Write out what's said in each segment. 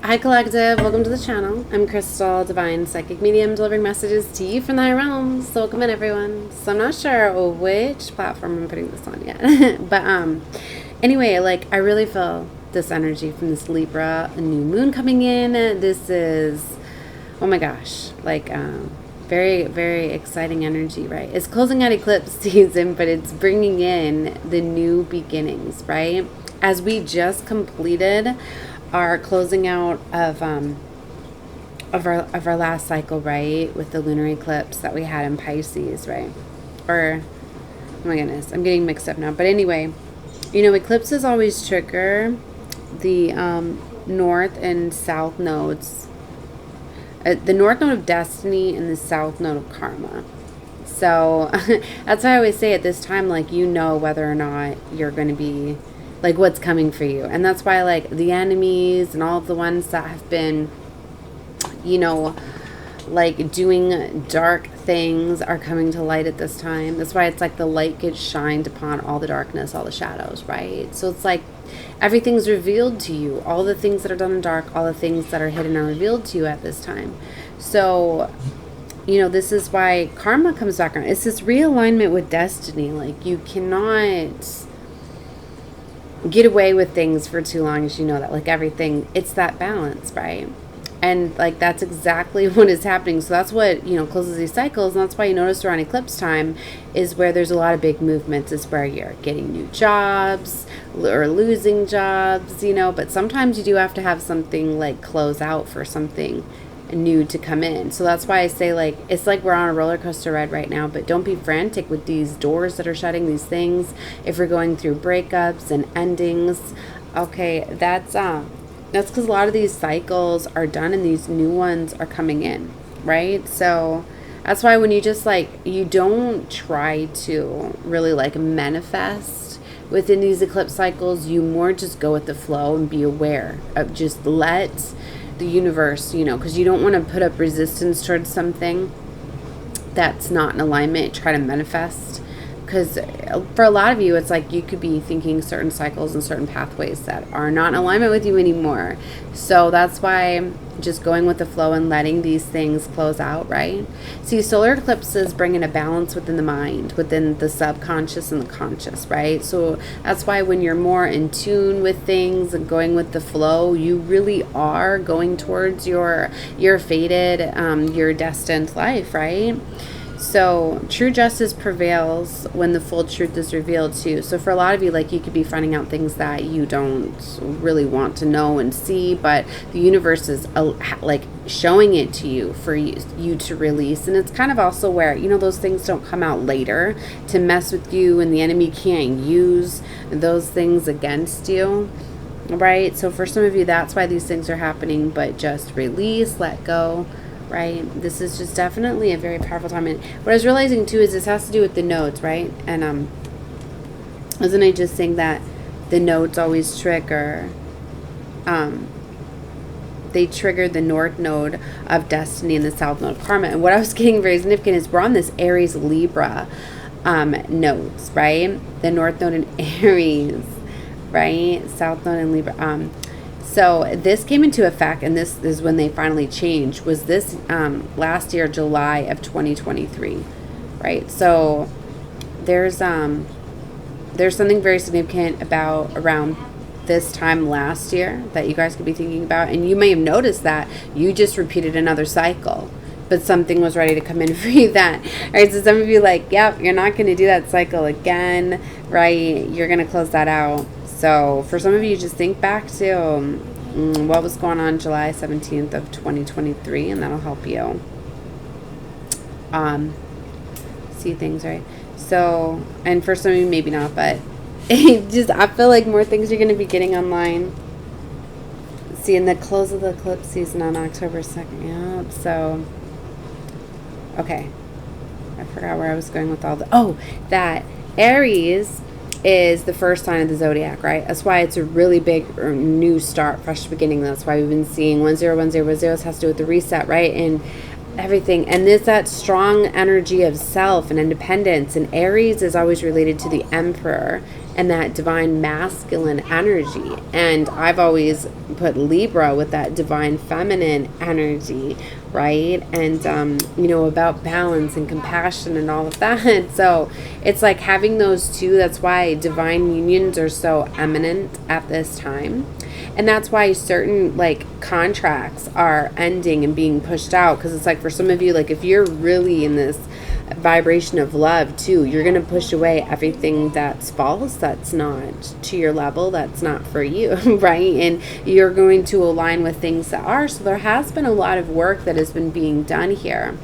Hi Collective, welcome to the channel. I'm Crystal, Divine Psychic Medium, delivering messages to you from the higher realms. So welcome in everyone. So I'm not sure which platform I'm putting this on yet. But anyway, like I really feel this energy from this Libra, a new moon coming in. This is, oh my gosh, like very, very exciting energy, right? It's closing out eclipse season, but it's bringing in the new beginnings, right? As we just completed our closing out of our last cycle, right, with the lunar eclipse that we had in Pisces, right? Or oh my goodness, I'm getting mixed up now. But anyway, you know, eclipses always trigger the north and south nodes, the north node of destiny and the south node of karma. So that's why I always say at this time, like, you know whether or not you're going to be, like, what's coming for you. And that's why, like, the enemies and all of the ones that have been, you know, like doing dark things are coming to light at this time. That's why it's like the light gets shined upon all the darkness, all the shadows, right? So it's like everything's revealed to you. All the things that are done in dark, all the things that are hidden are revealed to you at this time. So, you know, this is why karma comes back around. It's this realignment with destiny. Like, you cannot get away with things for too long, as you know that, like, everything, it's that balance, right? And like that's exactly what is happening. So that's what, you know, closes these cycles. And that's why you notice around eclipse time is where there's a lot of big movements, is where you're getting new jobs or losing jobs, you know. But sometimes you do have to have something like close out for something new to come in. So that's why I say, like, it's like we're on a roller coaster ride right now, but don't be frantic with these doors that are shutting, these things. If you're going through breakups and endings, okay, that's because a lot of these cycles are done and these new ones are coming in, right? So that's why when you just, like, you don't try to really, like, manifest within these eclipse cycles, you more just go with the flow and be aware of, just let the universe, you know, because you don't want to put up resistance towards something that's not in alignment, try to manifest. Because for a lot of you, it's like you could be thinking certain cycles and certain pathways that are not in alignment with you anymore. So that's why just going with the flow and letting these things close out, right? See, solar eclipses bring in a balance within the mind, within the subconscious and the conscious, right? So that's why when you're more in tune with things and going with the flow, you really are going towards your fated, your destined life, right? So true justice prevails when the full truth is revealed too. So for a lot of you, like, you could be finding out things that you don't really want to know and see, but the universe is like showing it to you for you to release. And it's kind of also where, you know, those things don't come out later to mess with you, and the enemy can't use those things against you, right? So for some of you, that's why these things are happening. But just release, let go, right? This is just definitely a very powerful time. And what I was realizing too is this has to do with the nodes, right? And wasn't I just saying that the nodes always trigger, they trigger the north node of destiny and the south node of karma. And what I was getting very significant is we're on this Aries Libra nodes, right? The north node in Aries, right? South node in Libra. So this came into effect, and this is when they finally changed, was this last year, July of 2023, right? So there's something very significant about around this time last year that you guys could be thinking about. And you may have noticed that you just repeated another cycle, but something was ready to come in for you then. All right, so some of you, like, yep, you're not going to do that cycle again, right? You're going to close that out. So for some of you, just think back to what was going on July 17th of 2023, and that'll help you see things, right? So, and for some of you, maybe not, but I feel like more things you're going to be getting online. See, in the close of the eclipse season on October 2nd. Yeah, so, okay. I forgot where I was going with all the, that Aries is the first sign of the zodiac, right? That's why it's a really big new start, fresh beginning. That's why we've been seeing 101010 has to do with the reset, right? And everything. And this, that strong energy of self and independence. And Aries is always related to the Emperor and that divine masculine energy. And I've always put Libra with that divine feminine energy, right? And, you know, about balance and compassion and all of that. So it's like having those two. That's why divine unions are so eminent at this time. And that's why certain like contracts are ending and being pushed out. Because it's like for some of you, like if you're really in this vibration of love too, you're going to push away everything that's false, that's not to your level, that's not for you, right? And you're going to align with things that are. So there has been a lot of work that has been being done here.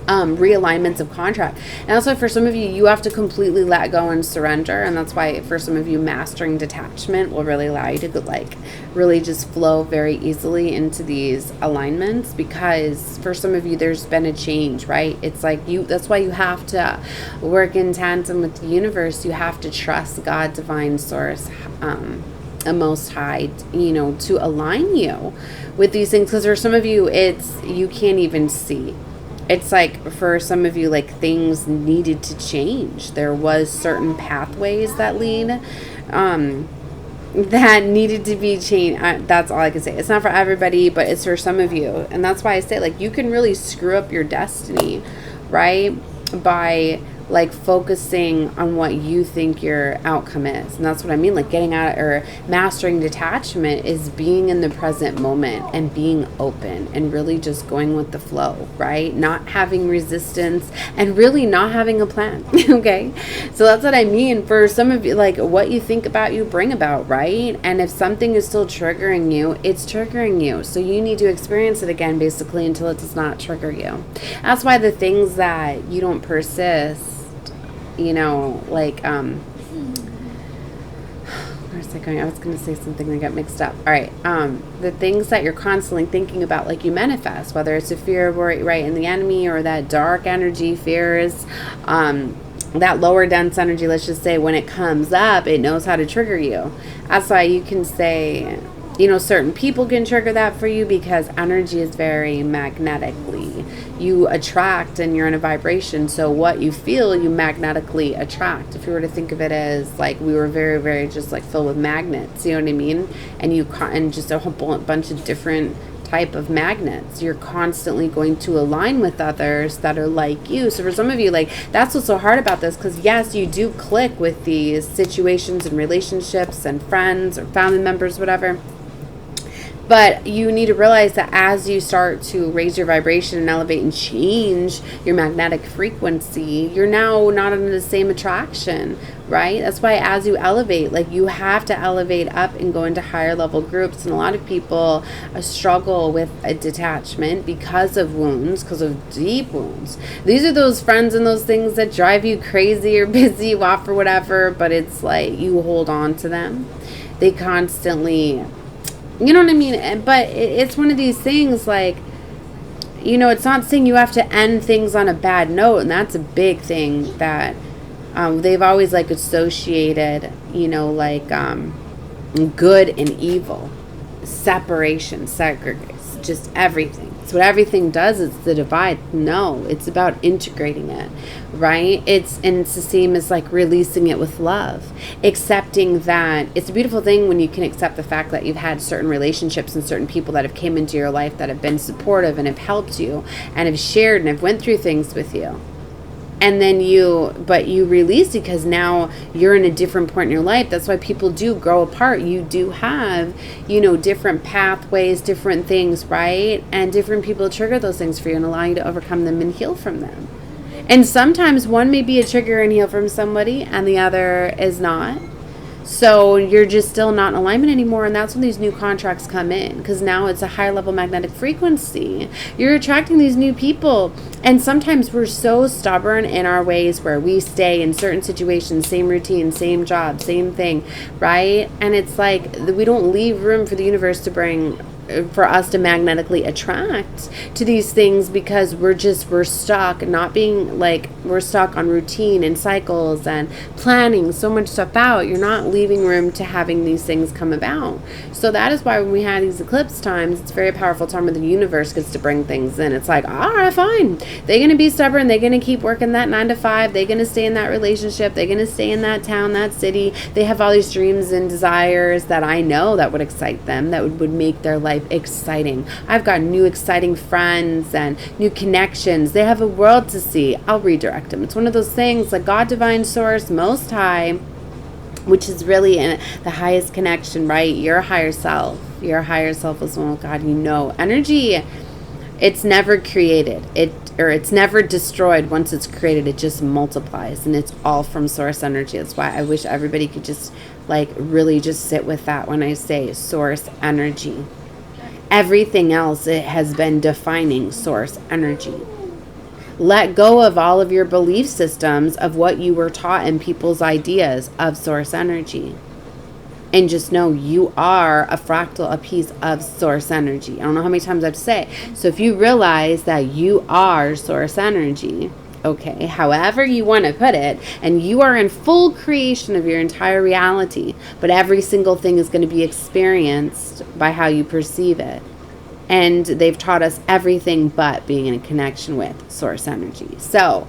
Realignments of contract. And also for some of you, you have to completely let go and surrender. And that's why for some of you, mastering detachment will really allow you to like really just flow very easily into these alignments. Because for some of you, there's been a change, right? It's like that's why you have to work in tandem with the universe. You have to trust God, divine source, a most high, you know, to align you with these things. Because for some of you, you can't even see. It's like for some of you, like things needed to change. There was certain pathways that lead, that needed to be changed. That's all I can say. It's not for everybody, but it's for some of you. And that's why I say like you can really screw up your destiny, right? By like focusing on what you think your outcome is. And that's what I mean, like getting out or mastering detachment is being in the present moment and being open and really just going with the flow, right? Not having resistance and really not having a plan. Okay, so that's what I mean. For some of you, like what you think about, you bring about, right? And if something is still triggering you, it's triggering you, so you need to experience it again basically until it does not trigger you. That's why the things that you don't persist, you know, like where's that going? I was going to say something that got mixed up. All right, the things that you're constantly thinking about, like you manifest, whether it's a fear, worry, right, in the enemy, or that dark energy, fears, that lower dense energy, let's just say, when it comes up, it knows how to trigger you. That's why you can say, you know, certain people can trigger that for you because energy is very magnetically. You attract and you're in a vibration. So what you feel, you magnetically attract. If you were to think of it as like we were very, very just like filled with magnets, you know what I mean? And just a whole bunch of different type of magnets. You're constantly going to align with others that are like you. So for some of you, like that's what's so hard about this, because yes, you do click with these situations and relationships and friends or family members, whatever. But you need to realize that as you start to raise your vibration and elevate and change your magnetic frequency, you're now not under the same attraction, right? That's why as you elevate, like you have to elevate up and go into higher level groups. And a lot of people struggle with a detachment because of wounds, because of deep wounds. These are those friends and those things that drive you crazy or busy you off or whatever, but it's like you hold on to them. They constantly... You know what I mean? But it's one of these things like, you know, it's not saying you have to end things on a bad note. And that's a big thing that they've always like associated, you know, like good and evil, separation, segregates, just everything. So what everything does is the divide. No, it's about integrating it, right? It's the same as like releasing it with love, accepting that it's a beautiful thing when you can accept the fact that you've had certain relationships and certain people that have came into your life that have been supportive and have helped you and have shared and have went through things with you. And then you release because now you're in a different point in your life. That's why people do grow apart. You do have, you know, different pathways, different things, right? And different people trigger those things for you and allow you to overcome them and heal from them. And sometimes one may be a trigger and heal from somebody and the other is not. So you're just still not in alignment anymore, and that's when these new contracts come in, because now it's a higher level magnetic frequency. You're attracting these new people, and sometimes we're so stubborn in our ways where we stay in certain situations, same routine, same job, same thing, right? And it's like we don't leave room for the universe to bring for us to magnetically attract to these things, because we're stuck, not being like, we're stuck on routine and cycles and planning so much stuff out. You're not leaving room to having these things come about. So that is why when we have these eclipse times, it's a very powerful time where the universe gets to bring things in. It's like, all right, fine. They're going to be stubborn. They're going to keep working that 9 to 5. They're going to stay in that relationship. They're going to stay in that town, that city. They have all these dreams and desires that I know that would excite them, that would make their life exciting. I've got new exciting friends and new connections. They have a world to see. I'll redirect them. It's one of those things like God, divine source, most high, which is really in the highest connection, right? Your higher self. Your higher self is one with God. You know, energy, it's never created. It's never destroyed. Once it's created, it just multiplies, and it's all from source energy. That's why I wish everybody could just like really just sit with that when I say source energy. Everything else, it has been defining source energy. Let go of all of your belief systems of what you were taught and people's ideas of source energy. And just know you are a fractal, a piece of source energy. I don't know how many times I have to say. So if you realize that you are source energy, okay, however you want to put it, and you are in full creation of your entire reality, but every single thing is going to be experienced by how you perceive it. And they've taught us everything but being in a connection with source energy. So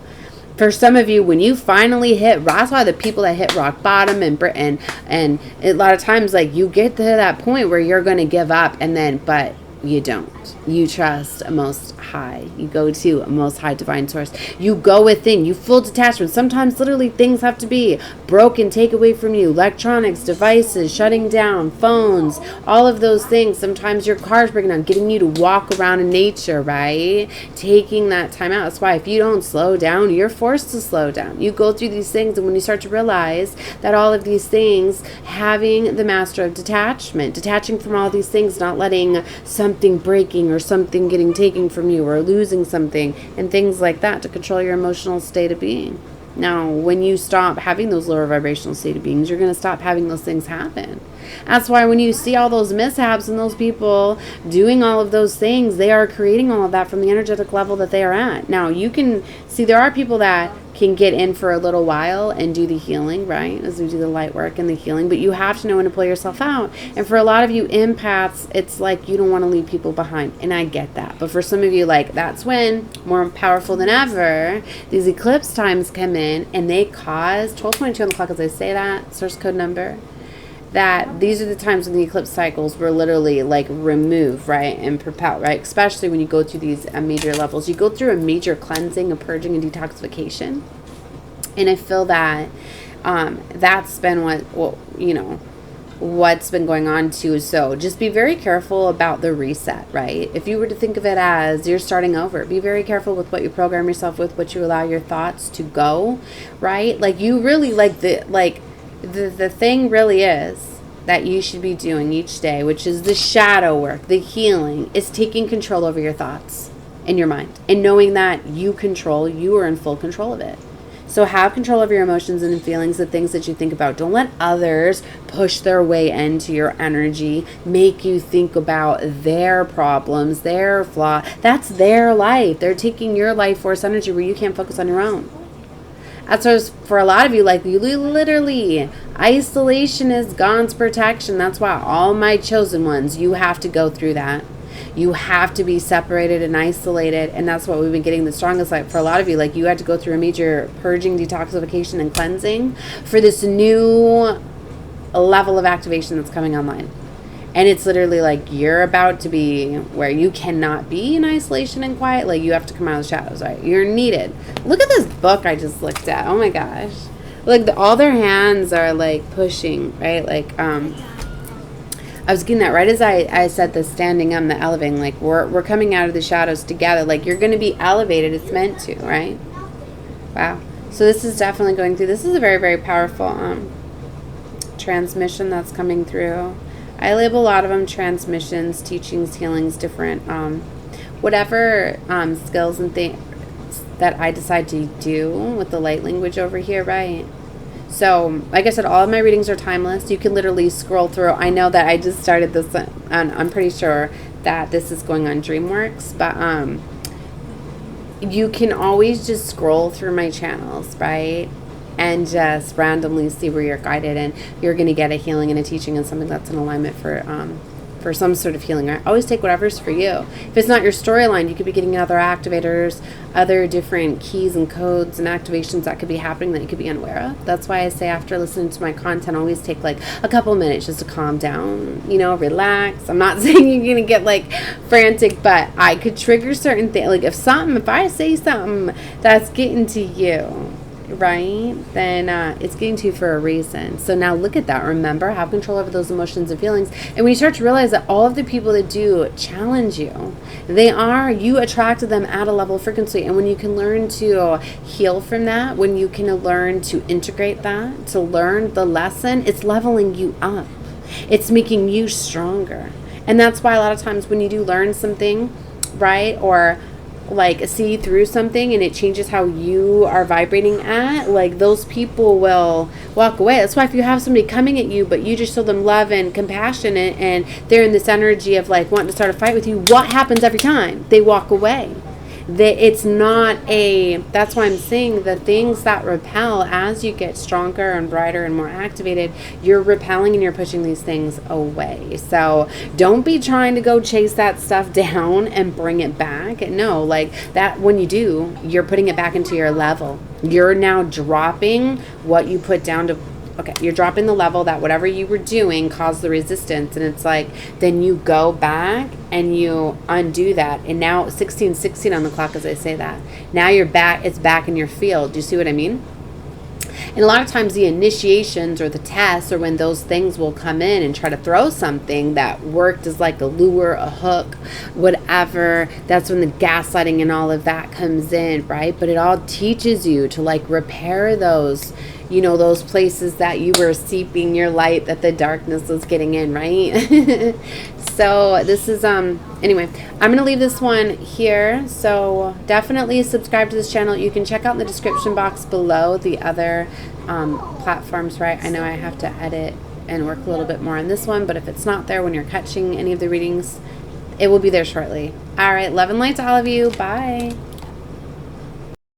for some of you, when you finally hit, that's why the people that hit rock bottom in Britain, and a lot of times like you get to that point where you're going to give up, and then, but you don't. You trust a most high. You go to a most high divine source. You go within. You full detachment. Sometimes literally things have to be broken, take away from you. Electronics, devices, shutting down, phones, all of those things. Sometimes your car's breaking down, getting you to walk around in nature, right? Taking that time out. That's why if you don't slow down, you're forced to slow down. You go through these things, and when you start to realize that all of these things, having the master of detachment, detaching from all these things, not letting something breaking or something getting taken from you or losing something and things like that to control your emotional state of being. Now, when you stop having those lower vibrational state of beings, you're going to stop having those things happen. That's why when you see all those mishaps and those people doing all of those things, they are creating all of that from the energetic level that they are at. Now, you can see there are people that can get in for a little while and do the healing, right? As we do the light work and the healing, but you have to know when to pull yourself out. And for a lot of you empaths, it's like you don't want to leave people behind, and I get that. But for some of you, like, that's when, more powerful than ever, these eclipse times come in, and they cause 1222 on the clock, as I say that source code number, that these are the times when the eclipse cycles were literally like remove, right, and propel, right? Especially when you go through these major levels. You go through a major cleansing, a purging, and detoxification. And I feel that that's been what's been going on too. So just be very careful about the reset, right? If you were to think of it as you're starting over, be very careful with what you program yourself with, what you allow your thoughts to go, right? Like you really the thing really is that you should be doing each day, which is the shadow work, the healing, is taking control over your thoughts in your mind and knowing that you are in full control of it. So have control over your emotions and feelings, the things that you think about. Don't let others push their way into your energy, make you think about their problems, their flaw. That's their life. They're taking your life force energy where you can't focus on your own. That's why for a lot of you, like, you literally, isolation is God's protection. That's why all my chosen ones, you have to go through that. You have to be separated and isolated, and that's what we've been getting the strongest. Like for a lot of you, like you had to go through a major purging, detoxification, and cleansing for this new level of activation that's coming online. And it's literally like you're about to be where you cannot be in isolation and quiet. Like you have to come out of the shadows, right? You're needed. Look at this book I just looked at. Oh my gosh. Like all their hands are like pushing, right? Like I was getting that right as I said the standing on the elevating. Like we're coming out of the shadows together. Like you're going to be elevated. It's meant to, right? Wow. So this is definitely going through. This is a very, very powerful transmission that's coming through. I label a lot of them transmissions, teachings, healings, different, whatever skills and things that I decide to do with the light language over here, right? So, like I said, all of my readings are timeless. You can literally scroll through. I know that I just started this, and I'm pretty sure that this is going on DreamWorks, but you can always just scroll through my channels, right? And just randomly see where you're guided, and you're going to get a healing and a teaching and something that's in alignment for some sort of healing. Right? Always take whatever's for you. If it's not your storyline, you could be getting other activators, other different keys and codes and activations that could be happening that you could be unaware of. That's why I say after listening to my content, always take like a couple minutes just to calm down, you know, relax. I'm not saying you're going to get like frantic, but I could trigger certain things. Like if I say something that's getting to you, right, then it's getting to you for a reason. So now look at that. Remember, have control over those emotions and feelings. And when you start to realize that all of the people that do challenge you, you attracted them at a level of frequency. And when you can learn to heal from that, when you can learn to integrate that, to learn the lesson, it's leveling you up. It's making you stronger. And that's why a lot of times when you do learn something, right, or like see through something and it changes how you are vibrating at, like those people will walk away. That's why if you have somebody coming at you but you just show them love and compassion, and they're in this energy of like wanting to start a fight with you, what happens every time? They walk away. It's not that's why I'm saying the things that repel, as you get stronger and brighter and more activated, you're repelling and you're pushing these things away. So don't be trying to go chase that stuff down and bring it back. No, like that, when you do, you're putting it back into your level. You're now dropping what you put down to, okay, you're dropping the level that whatever you were doing caused the resistance. And it's like, then you go back and you undo that. And now 1616 on the clock as I say that. Now you're back, it's back in your field. Do you see what I mean? And a lot of times the initiations or the tests, or when those things will come in and try to throw something that worked as like a lure, a hook, whatever, that's when the gaslighting and all of that comes in, right? But it all teaches you to like repair those, you know, those places that you were seeping your light, that the darkness was getting in, right? So this is, anyway, I'm going to leave this one here. So definitely subscribe to this channel. You can check out in the description box below the other platforms, right? I know I have to edit and work a little bit more on this one, but if it's not there when you're catching any of the readings, it will be there shortly. All right. Love and light to all of you. Bye.